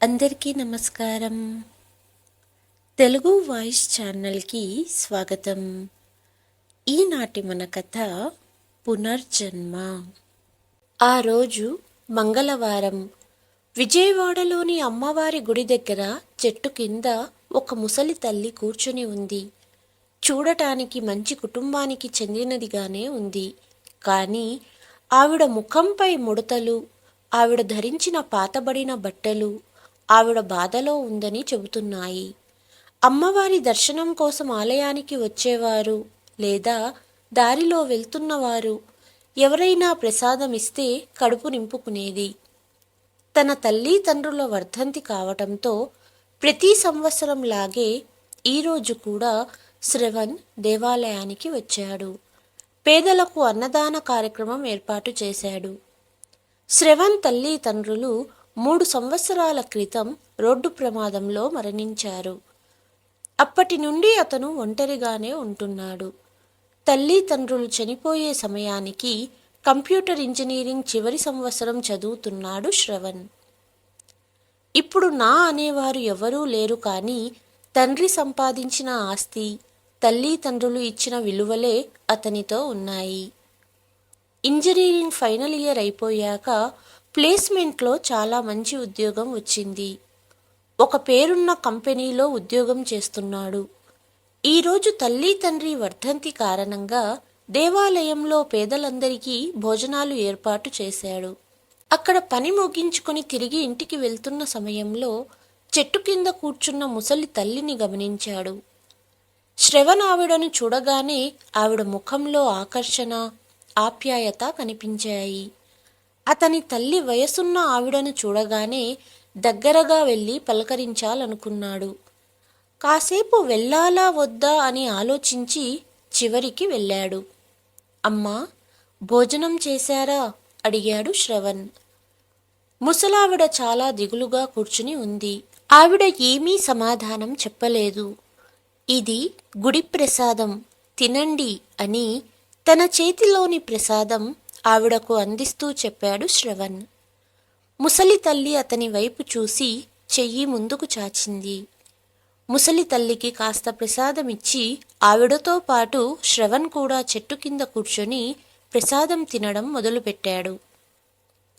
అందరికీ నమస్కారం. తెలుగు వాయిస్ ఛానల్కి స్వాగతం. ఈనాటి మన కథ పునర్జన్మ. ఆ రోజు మంగళవారం. విజయవాడలోని అమ్మవారి గుడి దగ్గర చెట్టు కింద ఒక ముసలి తల్లి కూర్చుని ఉంది. చూడటానికి మంచి కుటుంబానికి చెందినదిగానే ఉంది. కానీ ఆవిడ ముఖంపై ముడతలు, ఆవిడ ధరించిన పాతబడిన బట్టలు ఆవిడ బాధలో ఉందని చెబుతున్నాయి. అమ్మవారి దర్శనం కోసం ఆలయానికి వచ్చేవారు లేదా దారిలో వెళ్తున్నవారు ఎవరైనా ప్రసాదం ఇస్తే కడుపు నింపుకునేది. తన తల్లి తండ్రుల వర్ధంతి కావటంతో ప్రతి సంవత్సరం లాగే ఈరోజు కూడా శ్రవణ్ దేవాలయానికి వచ్చాడు. పేదలకు అన్నదాన కార్యక్రమం ఏర్పాటు చేశాడు. శ్రవణ్ తల్లి తండ్రులు 3 సంవత్సరాల క్రితం రోడ్డు ప్రమాదంలో మరణించారు. అప్పటి నుండి అతను ఒంటరిగానే ఉంటున్నాడు. తల్లి తండ్రులు చనిపోయే సమయానికి కంప్యూటర్ ఇంజనీరింగ్ చివరి సంవత్సరం చదువుతున్నాడు శ్రవణ్. ఇప్పుడు నా అనేవారు ఎవరూ లేరు, కానీ తండ్రి సంపాదించిన ఆస్తి, తల్లి తండ్రులు ఇచ్చిన విలువలే అతనితో ఉన్నాయి. ఇంజనీరింగ్ ఫైనల్ ఇయర్ అయిపోయాక ప్లేస్మెంట్లో చాలా మంచి ఉద్యోగం వచ్చింది. ఒక పేరున్న కంపెనీలో ఉద్యోగం చేస్తున్నాడు. ఈరోజు తల్లి తండ్రి వర్ధంతి కారణంగా దేవాలయంలో పేదలందరికీ భోజనాలు ఏర్పాటు చేశాడు. అక్కడ పని ముగించుకొని తిరిగి ఇంటికి వెళ్తున్న సమయంలో చెట్టు కింద కూర్చున్న ముసలి తల్లిని గమనించాడు. శ్రవణ్ ఆవిడను చూడగానే ఆవిడ ముఖంలో ఆకర్షణ, ఆప్యాయత కనిపించాయి. అతని తల్లి వయసున్న ఆవిడను చూడగానే దగ్గరగా వెళ్ళి పలకరించాలనుకున్నాడు. కాసేపు వెళ్ళాలా వద్దా అని ఆలోచించి చివరికి వెళ్ళాడు. అమ్మా, భోజనం చేశారా? అడిగాడు శ్రవణ్. ముసలావిడ చాలా దిగులుగా కూర్చుని ఉంది. ఆవిడ ఏమీ సమాధానం చెప్పలేదు. ఇది గుడి ప్రసాదం, తినండి అని తన చేతిలోని ప్రసాదం ఆవిడకు అందిస్తూ చెప్పాడు శ్రవణ్. ముసలి తల్లి అతని వైపు చూసి చెయ్యి ముందుకు చాచింది. ముసలి తల్లికి కాస్త ప్రసాదమిచ్చి ఆవిడతో పాటు శ్రవణ్ కూడా చెట్టు కింద కూర్చొని ప్రసాదం తినడం మొదలుపెట్టాడు.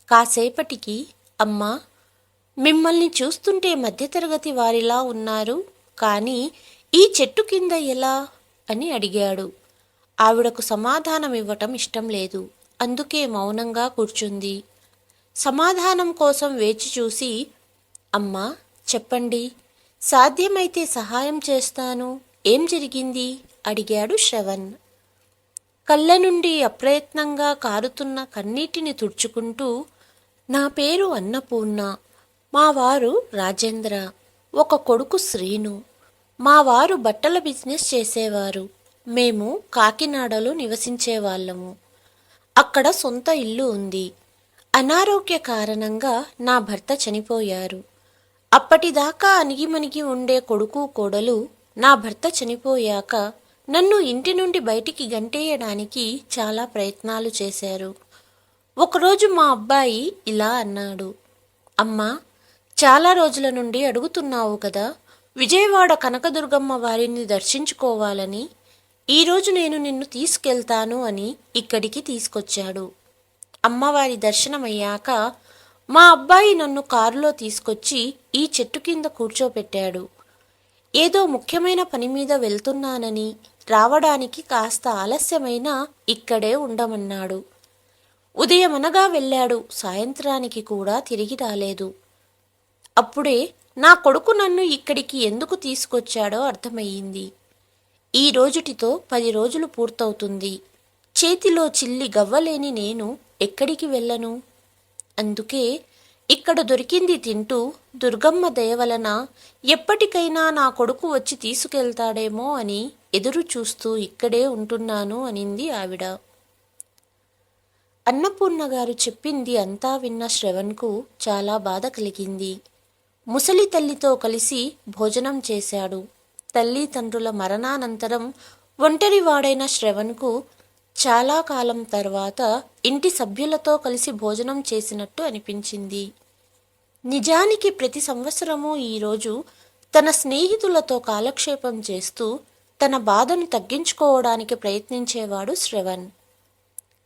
కాసేపటికి, అమ్మా, మిమ్మల్ని చూస్తుంటే మధ్యతరగతి వారిలా ఉన్నారు, కానీ ఈ చెట్టు కింద ఎలా అని అడిగాడు. ఆవిడకు సమాధానం ఇవ్వటం ఇష్టం లేదు. అందుకే మౌనంగా కూర్చుంది. సమాధానం కోసం వేచి చూసి, అమ్మా చెప్పండి, సాధ్యమైతే సహాయం చేస్తాను, ఏం జరిగింది అడిగాడు శ్రవణ్. కళ్ళ నుండి అప్రయత్నంగా కారుతున్న కన్నీటిని తుడుచుకుంటూ, నా పేరు అన్నపూర్ణ, మా వారు రాజేంద్ర, ఒక కొడుకు శ్రీను. మా వారు బట్టల బిజినెస్ చేసేవారు. మేము కాకినాడలో నివసించేవాళ్ళము. అక్కడ సొంత ఇల్లు ఉంది. అనారోగ్య కారణంగా నా భర్త చనిపోయారు. అప్పటిదాకా అణిగిమణిగి ఉండే కొడుకు కోడలు నా భర్త చనిపోయాక నన్ను ఇంటి నుండి బయటికి గంటేయడానికి చాలా ప్రయత్నాలు చేశారు. ఒకరోజు మా అబ్బాయి ఇలా అన్నాడు, అమ్మా, చాలా రోజుల నుండి అడుగుతున్నావు కదా విజయవాడ కనకదుర్గమ్మ వారిని దర్శించుకోవాలని. ఈరోజు నేను నిన్ను తీసుకెళ్తాను అని ఇక్కడికి తీసుకొచ్చాడు. అమ్మవారి దర్శనమయ్యాక మా అబ్బాయి నన్ను కారులో తీసుకొచ్చి ఈ చెట్టు కింద కూర్చోపెట్టాడు. ఏదో ముఖ్యమైన పని మీద వెళ్తున్నానని, రావడానికి కాస్త ఆలస్యమైనా ఇక్కడే ఉండమన్నాడు. ఉదయమనగా వెళ్ళాడు, సాయంత్రానికి కూడా తిరిగి రాలేదు. అప్పుడే నా కొడుకు నన్ను ఇక్కడికి ఎందుకు తీసుకొచ్చాడో అర్థమయ్యింది. ఈ రోజుటితో 10 రోజులు పూర్తవుతుంది. చేతిలో చిల్లి గవ్వలేని నేను ఎక్కడికి వెళ్ళను? అందుకే ఇక్కడ దొరికింది తింటూ, దుర్గమ్మ దయవలన ఎప్పటికైనా నా కొడుకు వచ్చి తీసుకెళ్తాడేమో అని ఎదురు చూస్తూ ఇక్కడే ఉంటున్నాను అనింది ఆవిడ. అన్నపూర్ణ గారు చెప్పింది అంతా విన్న శ్రవణ్కు చాలా బాధ కలిగింది. ముసలి తల్లితో కలిసి భోజనం చేశాడు. తల్లి తండ్రుల మరణానంతరం ఒంటరివాడైన శ్రవణ్కు చాలా కాలం తర్వాత ఇంటి సభ్యులతో కలిసి భోజనం చేసినట్టు అనిపించింది. నిజానికి ప్రతి సంవత్సరము ఈరోజు తన స్నేహితులతో కాలక్షేపం చేస్తూ తన బాధను తగ్గించుకోవడానికి ప్రయత్నించేవాడు శ్రవణ్.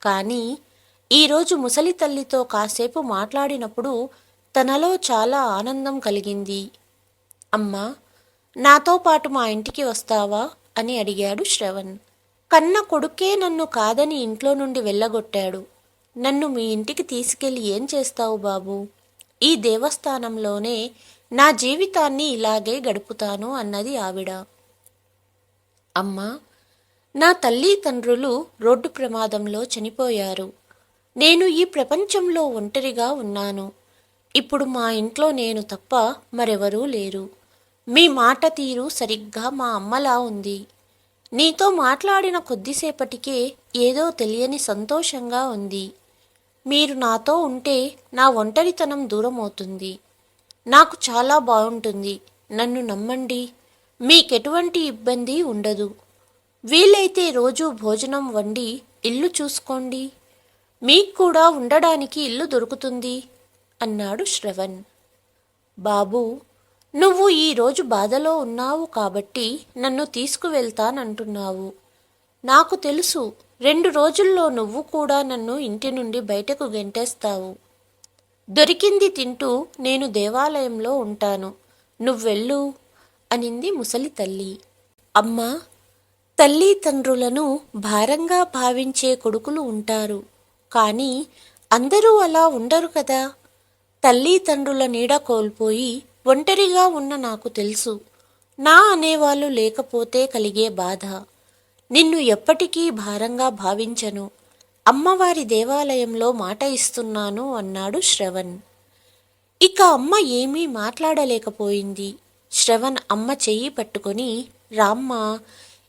కానీ ఈరోజు ముసలి తల్లితో కాసేపు మాట్లాడినప్పుడు తనలో చాలా ఆనందం కలిగింది. అమ్మా, నాతో పాటు మా ఇంటికి వస్తావా అని అడిగాడు శ్రవణ్. కన్న కొడుకే నన్ను కాదని ఇంట్లో నుండి వెళ్ళగొట్టాడు. నన్ను మీ ఇంటికి తీసుకెళ్ళి ఏం చేస్తావు బాబూ? ఈ దేవస్థానంలోనే నా జీవితాన్ని ఇలాగే గడుపుతాను అన్నది ఆవిడ. అమ్మా, నా తల్లి తండ్రులు రోడ్డు ప్రమాదంలో చనిపోయారు. నేను ఈ ప్రపంచంలో ఒంటరిగా ఉన్నాను. ఇప్పుడు మా ఇంట్లో నేను తప్ప మరెవరూ లేరు. మీ మాట తీరు సరిగ్గా మా అమ్మలా ఉంది. నీతో మాట్లాడిన కొద్దిసేపటికే ఏదో తెలియని సంతోషంగా ఉంది. మీరు నాతో ఉంటే నా ఒంటరితనం దూరమవుతుంది. నాకు చాలా బాగుంటుంది. నన్ను నమ్మండి, మీకెటువంటి ఇబ్బంది ఉండదు. వీలైతే రోజూ భోజనం వండి ఇల్లు చూసుకోండి. మీకు కూడా ఉండడానికి ఇల్లు దొరుకుతుంది అన్నాడు శ్రవణ్. బాబూ, నువ్వు ఈరోజు బాధలో ఉన్నావు కాబట్టి నన్ను తీసుకువెళ్తానంటున్నావు. నాకు తెలుసు, 2 రోజుల్లో నువ్వు కూడా నన్ను ఇంటి నుండి బయటకు గెంటేస్తావు. దొరికింది తింటూ నేను దేవాలయంలో ఉంటాను. నువ్వెళ్ళు అనింది ముసలి తల్లి. అమ్మా, తల్లి తండ్రులను భారంగా భావించే కొడుకులు ఉంటారు. కానీ అందరూ అలా ఉండరు కదా. తల్లి తండ్రుల నీడ కోల్పోయి ఒంటరిగా ఉన్న నాకు తెలుసు. నా అనేవాళ్ళు లేకపోతే కలిగే బాధ. నిన్ను ఎప్పటికీ భారంగా భావించను. అమ్మవారి దేవాలయంలో మాట ఇస్తున్నాను అన్నాడు శ్రవణ్. ఇక అమ్మ ఏమీ మాట్లాడలేకపోయింది. శ్రవణ్ అమ్మ చెయ్యి పట్టుకొని, రామ్మా,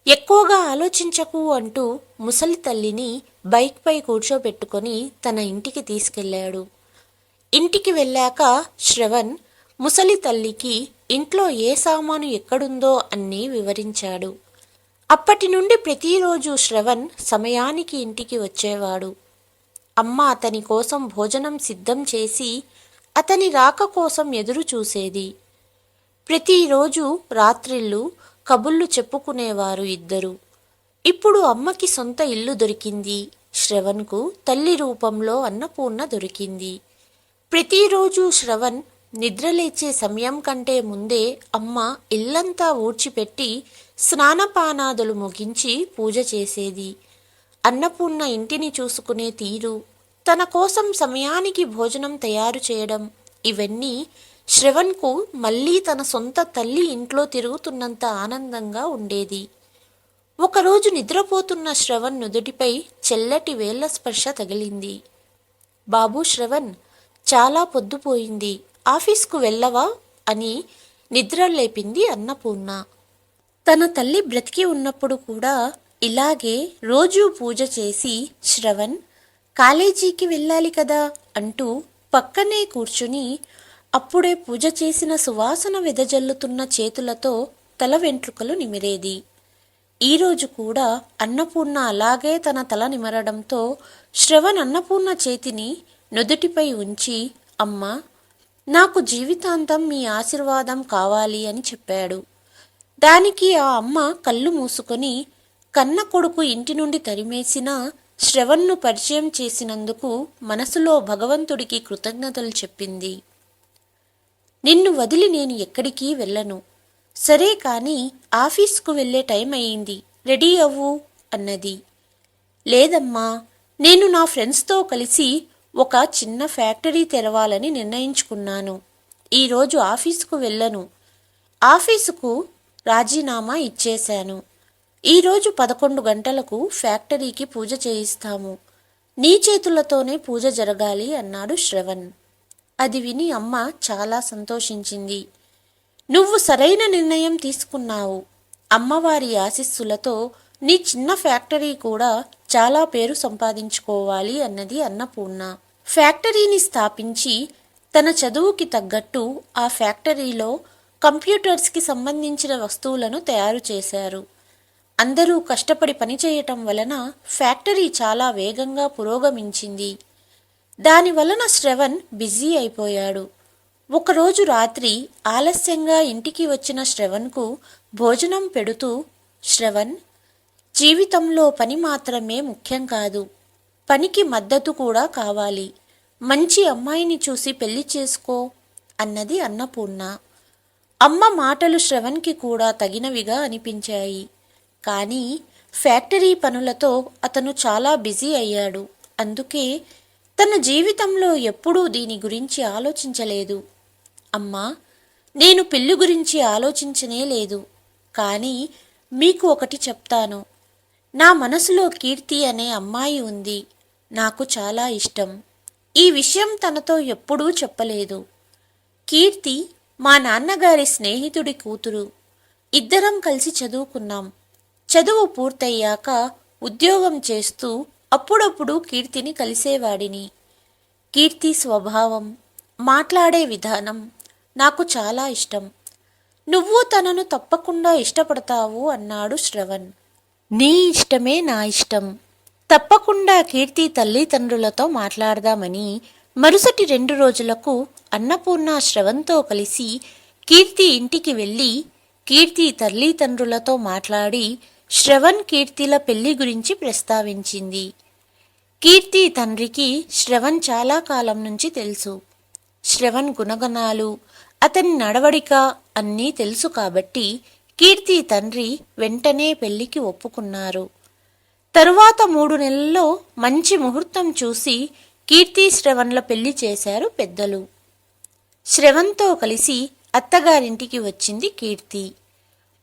ఎక్కువగా ఆలోచించకు అంటూ ముసలి తల్లిని బైక్పై కూర్చోబెట్టుకొని తన ఇంటికి తీసుకెళ్లాడు. ఇంటికి వెళ్ళాక శ్రవణ్ ముసలి తల్లికి ఇంట్లో ఏ సామాను ఎక్కడుందో అన్నీ వివరించాడు. అప్పటి నుండి ప్రతిరోజు శ్రవణ్ సమయానికి ఇంటికి వచ్చేవాడు. అమ్మ అతని కోసం భోజనం సిద్ధం చేసి అతని రాక కోసం ఎదురు చూసేది. ప్రతిరోజు రాత్రిళ్ళు కబుర్లు చెప్పుకునేవారు ఇద్దరు. ఇప్పుడు అమ్మకి సొంత ఇల్లు దొరికింది. శ్రవణ్కు తల్లి రూపంలో అన్నపూర్ణ దొరికింది. ప్రతిరోజు శ్రవణ్ నిద్రలేచే సమయం కంటే ముందే అమ్మ ఇల్లంతా ఊడ్చిపెట్టి స్నానపానాదులు ముగించి పూజ చేసేది. అన్నపూర్ణ ఇంటిని చూసుకునే తీరు, తన కోసం సమయానికి భోజనం తయారు చేయడం, ఇవన్నీ శ్రవణ్కు మళ్ళీ తన సొంత తల్లి ఇంట్లో తిరుగుతున్నంత ఆనందంగా ఉండేది. ఒకరోజు నిద్రపోతున్న శ్రవణ్ నుదుటిపై చెల్లటి వేళ్ల స్పర్శ తగిలింది. బాబూ శ్రవణ్, చాలా పొద్దుపోయింది, ఆఫీస్కు వెళ్ళవా అని నిద్ర లేపింది అన్నపూర్ణ. తన తల్లి బ్రతికి ఉన్నప్పుడు కూడా ఇలాగే రోజూ పూజ చేసి శ్రవణ్ కాలేజీకి వెళ్ళాలి కదా అంటూ పక్కనే కూర్చుని అప్పుడే పూజ చేసిన సువాసన వెదజల్లుతున్న చేతులతో తల వెంట్రుకలు నిమిరేది. ఈరోజు కూడా అన్నపూర్ణ అలాగే తన తల నిమరడంతో శ్రవణ్ అన్నపూర్ణ చేతిని నుదుటిపై ఉంచి, అమ్మా, నాకు జీవితాంతం మీ ఆశీర్వాదం కావాలి అని చెప్పాడు. దానికి ఆ అమ్మ కళ్ళు మూసుకొని కన్న కొడుకు ఇంటి నుండి తరిమేసినా శ్రవణ్ను పరిచయం చేసినందుకు మనసులో భగవంతుడికి కృతజ్ఞతలు చెప్పింది. నిన్ను వదిలి నేను ఎక్కడికి వెళ్ళను. సరే కాని ఆఫీస్కు వెళ్ళే టైం అయింది, రెడీ అవ్వు అన్నది. లేదమ్మా, నేను నా ఫ్రెండ్స్తో కలిసి ఒక చిన్న ఫ్యాక్టరీ తెరవాలని నిర్ణయించుకున్నాను. ఈరోజు ఆఫీసుకు వెళ్ళను. ఆఫీసుకు రాజీనామా ఇచ్చేశాను. ఈరోజు 11 గంటలకు ఫ్యాక్టరీకి పూజ చేయిస్తాము. నీ చేతులతోనే పూజ జరగాలి అన్నాడు శ్రవణ్. అది విని అమ్మ చాలా సంతోషించింది. నువ్వు సరైన నిర్ణయం తీసుకున్నావు. అమ్మవారి ఆశీస్సులతో నీ చిన్న ఫ్యాక్టరీ కూడా చాలా పేరు సంపాదించుకోవాలి అన్నది అన్నపూర్ణ. ఫ్యాక్టరీని స్థాపించి తన చదువుకి తగ్గట్టు ఆ ఫ్యాక్టరీలో కంప్యూటర్స్కి సంబంధించిన వస్తువులను తయారు చేశారు. అందరూ కష్టపడి పనిచేయటం వలన ఫ్యాక్టరీ చాలా వేగంగా పురోగమించింది. దాని వలన శ్రవణ్ బిజీ అయిపోయాడు. ఒకరోజు రాత్రి ఆలస్యంగా ఇంటికి వచ్చిన శ్రవణ్కు భోజనం పెడుతూ, శ్రవణ్, జీవితంలో పని మాత్రమే ముఖ్యం కాదు, పనికి మద్దతు కూడా కావాలి. మంచి అమ్మాయిని చూసి పెళ్లి చేసుకో అన్నది అన్నపూర్ణ. అమ్మ మాటలు శ్రవణ్కి కూడా తగినవిగా అనిపించాయి. కానీ ఫ్యాక్టరీ పనులతో అతను చాలా బిజీ అయ్యాడు. అందుకే తన జీవితంలో ఎప్పుడూ దీని గురించి ఆలోచించలేదు. అమ్మా, నేను పెళ్లి గురించి ఆలోచించనే లేదు. కానీ మీకు ఒకటి చెప్తాను. నా మనసులో కీర్తి అనే అమ్మాయి ఉంది. నాకు చాలా ఇష్టం. ఈ విషయం తనతో ఎప్పుడూ చెప్పలేదు. కీర్తి మా నాన్నగారి స్నేహితుడి కూతురు. ఇద్దరం కలిసి చదువుకున్నాం. చదువు పూర్తయ్యాక ఉద్యోగం చేస్తూ అప్పుడప్పుడు కీర్తిని కలిసేవాడిని. కీర్తి స్వభావం, మాట్లాడే విధానం నాకు చాలా ఇష్టం. నువ్వు తనను తప్పకుండా ఇష్టపడతావు అన్నాడు శ్రవణ్. నీ ఇష్టమే నా ఇష్టం. తప్పకుండా కీర్తి తల్లిదండ్రులతో మాట్లాడదామని మరుసటి 2 రోజులకు అన్నపూర్ణ శ్రవణ్తో కలిసి కీర్తి ఇంటికి వెళ్ళి కీర్తి తల్లిదండ్రులతో మాట్లాడి శ్రవణ్ కీర్తిల పెళ్లి గురించి ప్రస్తావించింది. కీర్తి తండ్రికి శ్రవణ్ చాలా కాలం నుంచి తెలుసు. శ్రవణ్ గుణగణాలు, అతని నడవడిక అన్నీ తెలుసు కాబట్టి కీర్తి తండ్రి వెంటనే పెళ్లికి ఒప్పుకున్నారు. తరువాత 3 నెలల్లో మంచి ముహూర్తం చూసి కీర్తి శ్రవణ్ల పెళ్లి చేశారు పెద్దలు. శ్రవణ్తో కలిసి అత్తగారింటికి వచ్చింది కీర్తి.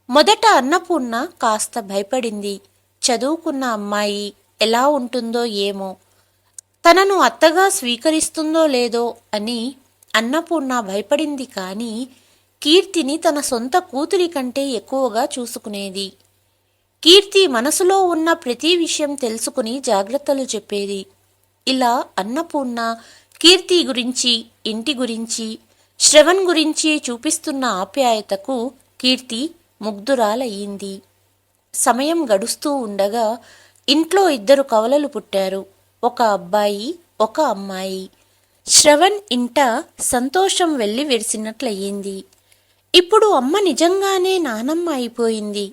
మొదట అన్నపూర్ణ కాస్త భయపడింది. చదువుకున్న అమ్మాయి ఎలా ఉంటుందో ఏమో, తనను అత్తగా స్వీకరిస్తుందో లేదో అని అన్నపూర్ణ భయపడింది. కానీ కీర్తిని తన సొంత కూతురి కంటే ఎక్కువగా చూసుకునేది. కీర్తి మనసులో ఉన్న ప్రతి విషయం తెలుసుకుని జాగ్రత్తలు చెప్పేది. ఇలా అన్నపూర్ణ కీర్తి గురించి, ఇంటి గురించి, శ్రవణ్ గురించి చూపిస్తున్న ఆప్యాయతకు కీర్తి ముగ్ధురాలయ్యింది. సమయం గడుస్తూ ఉండగా ఇంట్లో 2 కవలలు పుట్టారు. ఒక అబ్బాయి, ఒక అమ్మాయి. శ్రవణ్ ఇంట సంతోషం వెళ్ళి విరిసినట్లయింది. ఇప్పుడు అమ్మ నిజంగానే నానమ్మ అయిపోయింది.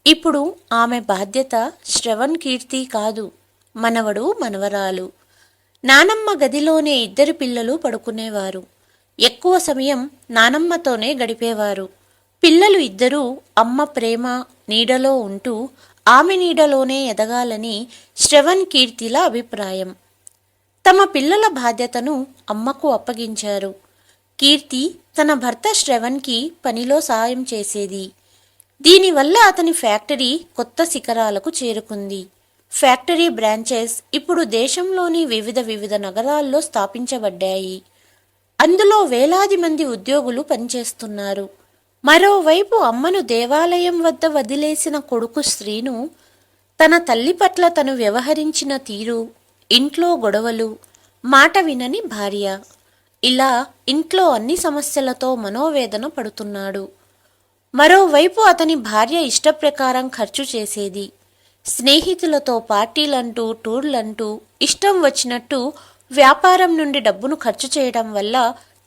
ఇప్పుడు ఆమె బాధ్యత శ్రవణ్ కీర్తి కాదు, మనవడు మనవరాలు. నానమ్మ గదిలోనే 2 పిల్లలు పడుకునేవారు. ఎక్కువ సమయం నానమ్మతోనే గడిపేవారు. పిల్లలు 2 అమ్మ ప్రేమ నీడలో ఉంటూ ఆమె నీడలోనే ఎదగాలని శ్రవణ్ కీర్తిల అభిప్రాయం. తమ పిల్లల బాధ్యతను అమ్మకు అప్పగించారు. కీర్తి తన భర్త శ్రవణ్కి పనిలో సాయం చేసేది. దీనివల్ల అతని ఫ్యాక్టరీ కొత్త శిఖరాలకు చేరుకుంది. ఫ్యాక్టరీ బ్రాంచెస్ ఇప్పుడు దేశంలోని వివిధ నగరాల్లో స్థాపించబడ్డాయి. అందులో వేలాది మంది ఉద్యోగులు పనిచేస్తున్నారు. మరోవైపు అమ్మను దేవాలయం వద్ద వదిలేసిన కొడుకు శ్రీను తన తల్లి పట్ల తను వ్యవహరించిన తీరు, ఇంట్లో గొడవలు, మాట వినని భార్య, ఇలా ఇంట్లో అన్ని సమస్యలతో మనోవేదన పడుతున్నాడు. మరోవైపు అతని భార్య ఇష్టప్రకారం ఖర్చు చేసేది. స్నేహితులతో పార్టీలంటూ, టూర్లంటూ ఇష్టం వచ్చినట్టు వ్యాపారం నుండి డబ్బును ఖర్చు చేయడం వల్ల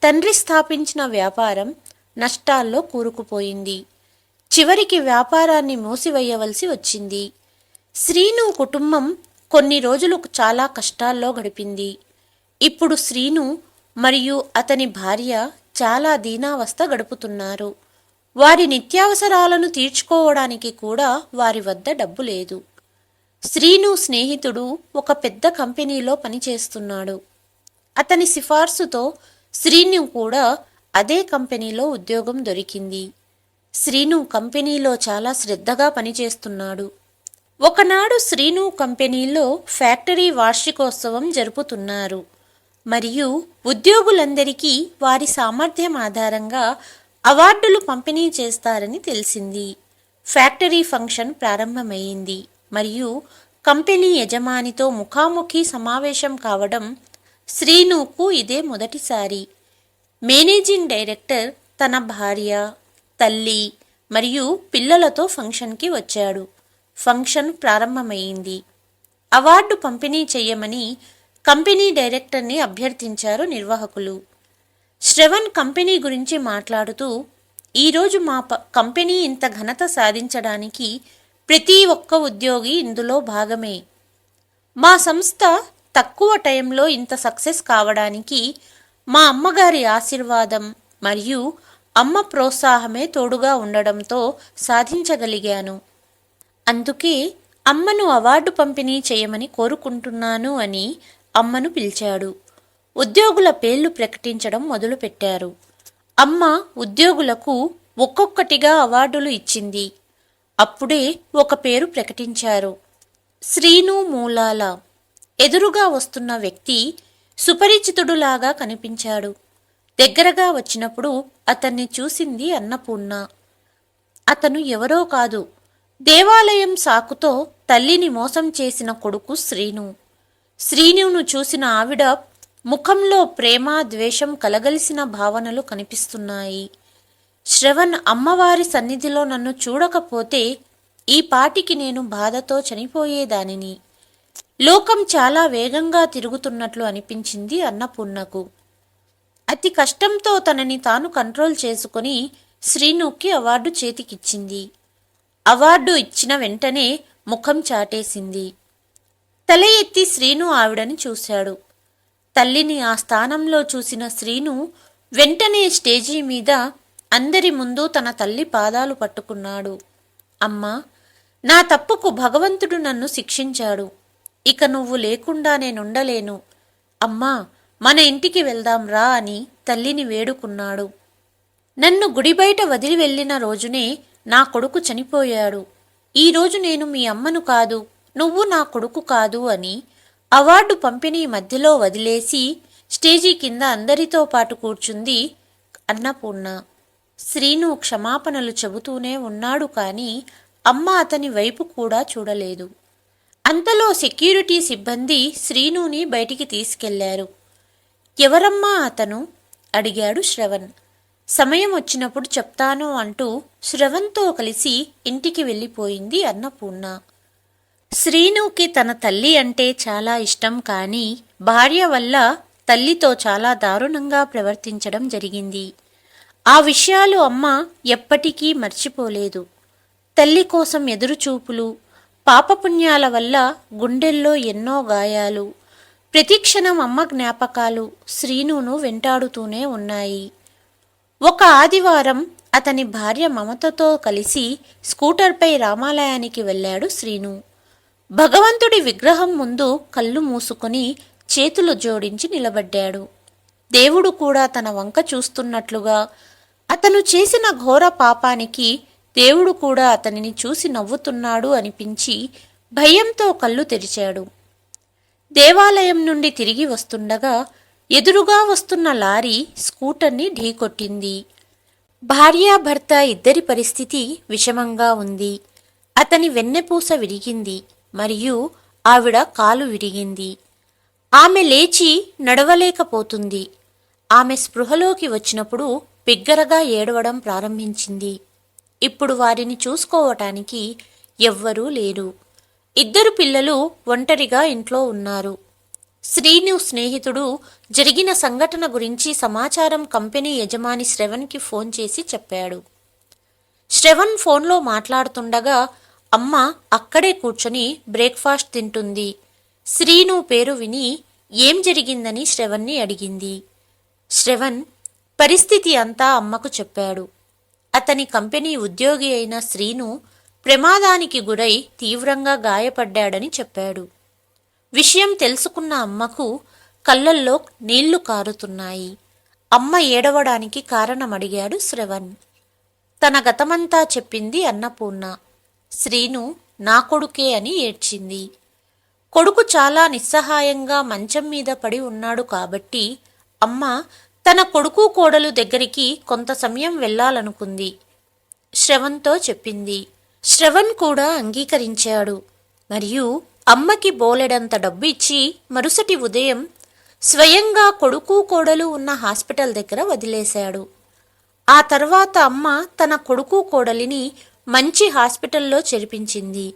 తండ్రి స్థాపించిన వ్యాపారం నష్టాల్లో కూరుకుపోయింది. చివరికి వ్యాపారాన్ని మూసివేయవలసి వచ్చింది. శ్రీను కుటుంబం కొన్ని రోజులు చాలా కష్టాల్లో గడిపింది. ఇప్పుడు శ్రీను మరియు అతని భార్య చాలా దీనావస్థ గడుపుతున్నారు. వారి నిత్యావసరాలను తీర్చుకోవడానికి కూడా వారి వద్ద డబ్బు లేదు. శ్రీను స్నేహితుడు ఒక పెద్ద కంపెనీలో పనిచేస్తున్నాడు. అతని సిఫార్సుతో శ్రీను కూడా అదే కంపెనీలో ఉద్యోగం దొరికింది. శ్రీను కంపెనీలో చాలా శ్రద్ధగా పనిచేస్తున్నాడు. ఒకనాడు శ్రీను కంపెనీలో ఫ్యాక్టరీ వార్షికోత్సవం జరుపుతున్నారు మరియు ఉద్యోగులందరికీ వారి సామర్థ్యం ఆధారంగా అవార్డులు పంపిణీ చేస్తారని తెలిసింది. ఫ్యాక్టరీ ఫంక్షన్ ప్రారంభమైంది మరియు కంపెనీ యజమానితో ముఖాముఖి సమావేశం కావడం శ్రీనుకు ఇదే మొదటిసారి. మేనేజింగ్ డైరెక్టర్ తన భార్య, తల్లి మరియు పిల్లలతో ఫంక్షన్కి వచ్చాడు. ఫంక్షన్ ప్రారంభమైంది. అవార్డు పంపిణీ చెయ్యమని కంపెనీ డైరెక్టర్ని అభ్యర్థించారు నిర్వాహకులు. శ్రవణ్ కంపెనీ గురించి మాట్లాడుతూ, ఈరోజు మా కంపెనీ ఇంత ఘనత సాధించడానికి ప్రతి ఒక్క ఉద్యోగి ఇందులో భాగమే. మా సంస్థ తక్కువ టైంలో ఇంత సక్సెస్ కావడానికి మా అమ్మగారి ఆశీర్వాదం మరియు అమ్మ ప్రోత్సాహమే తోడుగా ఉండడంతో సాధించగలిగాను. అందుకే అమ్మను అవార్డు పంపిణీ చేయమని కోరుకుంటున్నాను అని అమ్మను పిలిచాడు. ఉద్యోగుల పేర్లు ప్రకటించడం మొదలుపెట్టారు. అమ్మ ఉద్యోగులకు ఒక్కొక్కటిగా అవార్డులు ఇచ్చింది. అప్పుడే ఒక పేరు ప్రకటించారు. శ్రీను మూలాల. ఎదురుగా వస్తున్న వ్యక్తి సుపరిచితుడులాగా కనిపించాడు. దగ్గరగా వచ్చినప్పుడు అతన్ని చూసింది అన్నపూర్ణ. అతను ఎవరో కాదు, దేవాలయం సాకుతో తల్లిని మోసం చేసిన కొడుకు శ్రీను. శ్రీనును చూసిన ఆవిడ ముఖంలో ప్రేమ ద్వేషం కలగలిసిన భావనలు కనిపిస్తున్నాయి. శ్రవణ్ అమ్మవారి సన్నిధిలో నన్ను చూడకపోతే ఈ పాటికి నేను బాధతో చనిపోయేదానిని. లోకం చాలా వేగంగా తిరుగుతున్నట్లు అనిపించింది అన్నపూర్ణకు. అతి కష్టంతో తనని తాను కంట్రోల్ చేసుకుని శ్రీనుకి అవార్డు చేతికిచ్చింది. అవార్డు ఇచ్చిన వెంటనే ముఖం చాటేసింది. తల ఎత్తి శ్రీను ఆవిడని చూశాడు. తల్లిని ఆ స్థానంలో చూసిన శ్రీను వెంటనే స్టేజీ మీద అందరి ముందు తన తల్లి పాదాలు పట్టుకున్నాడు. అమ్మా, నా తప్పుకు భగవంతుడు నన్ను శిక్షించాడు. ఇక నువ్వు లేకుండా నేనుండలేను. అమ్మా, మన ఇంటికి వెళ్దాం రా అని తల్లిని వేడుకున్నాడు. నన్ను గుడి బయట వదిలి వెళ్ళిన రోజునే నా కొడుకు చనిపోయాడు. ఈరోజు నేను మీ అమ్మను కాదు, నువ్వు నా కొడుకు కాదు అని అవార్డు పంపిణీ మధ్యలో వదిలేసి స్టేజీ కింద అందరితో పాటు కూర్చుంది అన్నపూర్ణ. శ్రీను క్షమాపణలు చెబుతూనే ఉన్నాడు కానీ అమ్మ అతని వైపు కూడా చూడలేదు. అంతలో సెక్యూరిటీ సిబ్బంది శ్రీనుని బయటికి తీసుకెళ్లారు. ఎవరమ్మా అతను? అడిగాడు శ్రవణ్. సమయం వచ్చినప్పుడు చెప్తాను అంటూ శ్రవణ్తో కలిసి ఇంటికి వెళ్ళిపోయింది అన్నపూర్ణ. శ్రీనుకి తన తల్లి అంటే చాలా ఇష్టం కానీ భార్య వల్ల తల్లితో చాలా దారుణంగా ప్రవర్తించడం జరిగింది. ఆ విషయాలు అమ్మ ఎప్పటికీ మర్చిపోలేదు. తల్లి కోసం ఎదురుచూపులు, పాపపుణ్యాల వల్ల గుండెల్లో ఎన్నో గాయాలు, ప్రతిక్షణం అమ్మ జ్ఞాపకాలు శ్రీనును వెంటాడుతూనే ఉన్నాయి. ఒక ఆదివారం అతని భార్య మమతతో కలిసి స్కూటర్పై రామాలయానికి వెళ్ళాడు శ్రీను. భగవంతుడి విగ్రహం ముందు కళ్ళు మూసుకుని చేతులు జోడించి నిలబడ్డాడు. దేవుడు కూడా తన వంక చూస్తున్నట్లుగా, అతను చేసిన ఘోర పాపానికి దేవుడు కూడా అతనిని చూసి నవ్వుతున్నాడు అనిపించి భయంతో కళ్ళు తెరిచాడు. దేవాలయం నుండి తిరిగి వస్తుండగా ఎదురుగా వస్తున్న లారీ స్కూటర్ని ఢీకొట్టింది. భార్యాభర్త ఇద్దరి పరిస్థితి విషమంగా ఉంది. అతని వెన్నెపూస విరిగింది మరియు ఆవిడ కాలు విరిగింది. ఆమె లేచి నడవలేకపోతుంది. ఆమె స్పృహలోకి వచ్చినప్పుడు బిగ్గరగా ఏడవడం ప్రారంభించింది. ఇప్పుడు వారిని చూసుకోవటానికి ఎవ్వరూ లేరు. ఇద్దరు పిల్లలు ఒంటరిగా ఇంట్లో ఉన్నారు. శ్రీను స్నేహితుడు జరిగిన సంఘటన గురించి సమాచారం కంపెనీ యజమాని శ్రవణ్కి ఫోన్ చేసి చెప్పాడు. శ్రవణ్ ఫోన్లో మాట్లాడుతుండగా అమ్మ అక్కడే కూర్చొని బ్రేక్ఫాస్ట్ తింటుంది. శ్రీను పేరు విని ఏం జరిగిందని శ్రవణ్ని అడిగింది. శ్రవణ్ పరిస్థితి అంతా అమ్మకు చెప్పాడు. అతని కంపెనీ ఉద్యోగి అయిన శ్రీను ప్రమాదానికి గురై తీవ్రంగా గాయపడ్డాడని చెప్పాడు. విషయం తెలుసుకున్న అమ్మకు కళ్ళల్లో నీళ్లు కారుతున్నాయి. అమ్మ ఏడవడానికి కారణమడిగాడు శ్రవణ్. తన గతమంతా చెప్పింది అన్నపూర్ణ. శ్రీను నా కొడుకే అని ఏడ్చింది. కొడుకు చాలా నిస్సహాయంగా మంచం మీద పడి ఉన్నాడు కాబట్టి అమ్మ తన కొడుకు కోడలు దగ్గరికి కొంత సమయం వెళ్లాలనుకుంది. శ్రవణ్తో చెప్పింది. శ్రవణ్ కూడా అంగీకరించాడు మరియు అమ్మకి బోలెడంత డబ్బు ఇచ్చి మరుసటి ఉదయం స్వయంగా కొడుకు కోడలు ఉన్న హాస్పిటల్ దగ్గర వదిలేశాడు. ఆ తర్వాత అమ్మ తన కొడుకు కోడలిని మంచి హాస్పిటల్లో చేర్పించింది.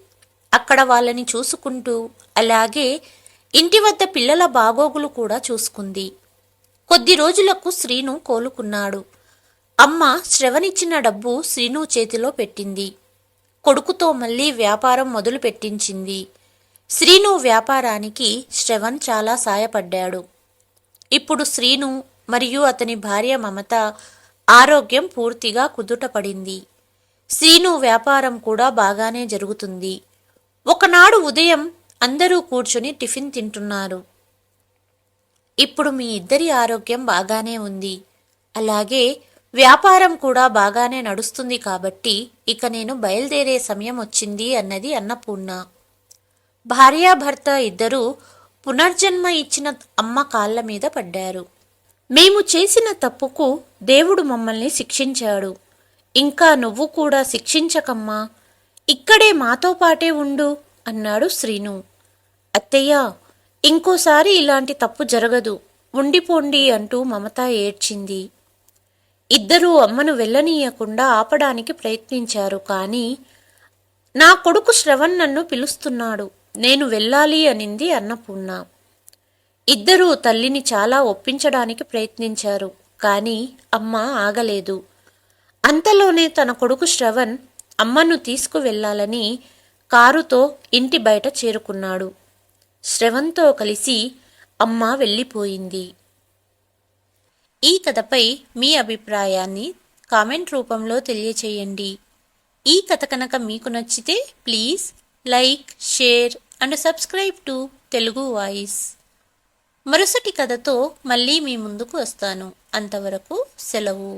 అక్కడ వాళ్ళని చూసుకుంటూ అలాగే ఇంటి వద్ద పిల్లల బాగోగులు కూడా చూసుకుంది. కొద్ది రోజులకు శ్రీను కోలుకున్నాడు. అమ్మ శ్రవణిచ్చిన డబ్బు శ్రీను చేతిలో పెట్టింది. కొడుకుతో మళ్ళీ వ్యాపారం మొదలు పెట్టించింది. శ్రీను వ్యాపారానికి శ్రవణ్ చాలా సాయపడ్డాడు. ఇప్పుడు శ్రీను మరియు అతని భార్య మమత ఆరోగ్యం పూర్తిగా కుదుటపడింది. శ్రీను వ్యాపారం కూడా బాగానే జరుగుతుంది. ఒకనాడు ఉదయం అందరూ కూర్చుని టిఫిన్ తింటున్నారు. ఇప్పుడు మీ ఇద్దరి ఆరోగ్యం బాగానే ఉంది, అలాగే వ్యాపారం కూడా బాగానే నడుస్తుంది కాబట్టి ఇక నేను బయలుదేరే సమయం వచ్చింది అన్నది అన్నపూర్ణ. భార్యాభర్త ఇద్దరూ పునర్జన్మ ఇచ్చిన అమ్మ కాళ్ల మీద పడ్డారు. మేము చేసిన తప్పుకు దేవుడు మమ్మల్ని శిక్షించాడు. ఇంకా నువ్వు కూడా శిక్షించకమ్మా, ఇక్కడే మాతో పాటే ఉండు అన్నాడు శ్రీను. అత్తయ్య, ఇంకోసారి ఇలాంటి తప్పు జరగదు, ఉండిపోండి అంటూ మమత ఏడ్చింది. ఇద్దరూ అమ్మను వెళ్ళనీయకుండా ఆపడానికి ప్రయత్నించారు. కానీ నా కొడుకు శ్రవణ్ నన్ను పిలుస్తున్నాడు, నేను వెళ్ళాలి అనింది అన్నపూర్ణ. ఇద్దరూ తల్లిని చాలా ఒప్పించడానికి ప్రయత్నించారు. కానీ అమ్మ ఆగలేదు. అంతలోనే తన కొడుకు శ్రవణ్ అమ్మను తీసుకువెళ్లాలని కారుతో ఇంటి బయట చేరుకున్నాడు. శ్రవణ్తో కలిసి అమ్మ వెళ్ళిపోయింది. ఈ కథపై మీ అభిప్రాయాన్ని కామెంట్ రూపంలో తెలియచేయండి. ఈ కథ కనుక మీకు నచ్చితే please like, share and subscribe to Telugu voice. మరుసటి కథతో మళ్ళీ మీ ముందుకు వస్తాను. అంతవరకు సెలవు.